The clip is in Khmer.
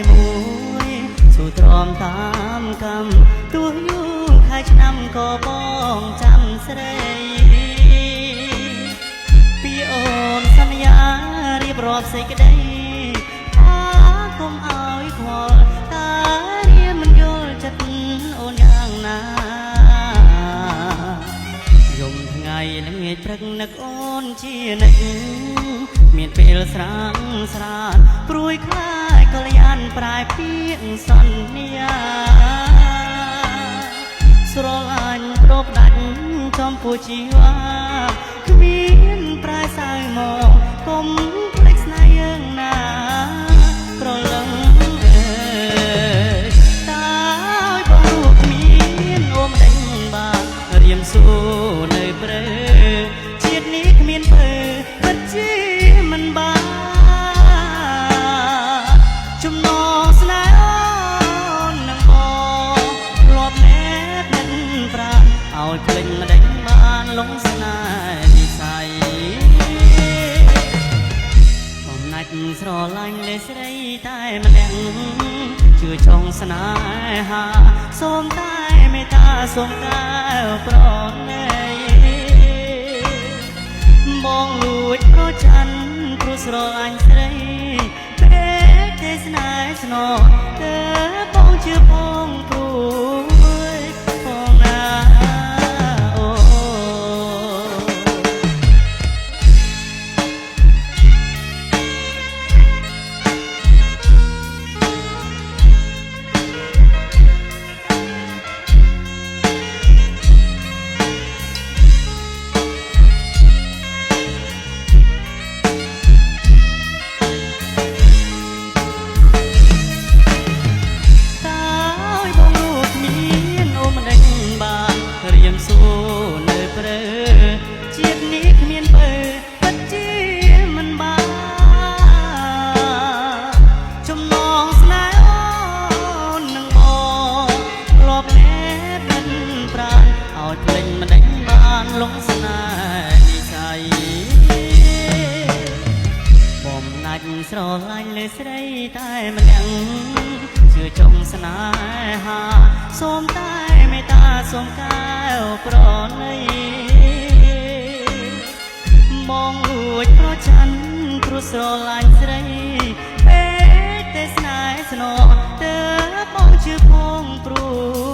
មួយสู้ទ្រាំតាមកម្មទោះយូរខែឆ្នាំក៏បងចាំស្រីពីអូនសន្យារៀបរាប់សេចក្តីថាកុំឲ្យខ្វល់តារៀមមិនយល់ចិត្តអូនយ៉ាងណាយំថ្ងៃល្ងាចព្រឹកនឹកអូនជានិច្ចមានពេលស្រាងស្រានព្រួយខ្លាចកល្យានប្រែពាក្យសន្យាស្រឡាញ់ប្រពដាច់ចំពោះជីវាគ្មានប្រែសៅមកកុំភ្លេចស្នេហ៍យើងណាប្រលឹងតើឲ្យបងរូបមានអូមដេញបានរៀមសួរនៅព្រៃជាតិនេះគ្មានពើពិតជាមិនបានចំណងស្នេហ៍អូននឹងបងលាប់ណែបមិនប្រាណឲ្យភ្លេចមិនដេញបានលងស្នេហ៍និស័យបំណាច់ស្រឡាញ់លេស្រីតែម្នាក់ជឿចង់ស្នេហាសូមតែមេត្តាសូមកែវប្រណីបងលួចប្រច័នព្រោះស្រឡាញ់ស្រីពេលទេសនាស្នងទើបបងជឿផងព្រួយផងណាអូសួរនៅព្រៃជាតិនេះគ្មានពើពិតជាមិនបានចំណងស្នេហ៍អូននឹងបងលាប់ណែបមិនប្រាណឲ្យភ្លេចមិនដេញបានលងស្នេហ៍និស័យបំណាច់ស្រឡាញ់លើស្រីតែម្នាក់ជឿចង់ស្នេហាសូមតែមេត្តាសូមកែវប្រណីបងលួចប្រច័នព្រោះស្រឡាញ់ស្រីពេលទេសនាស្នងទើបបងជឿផងព្រួ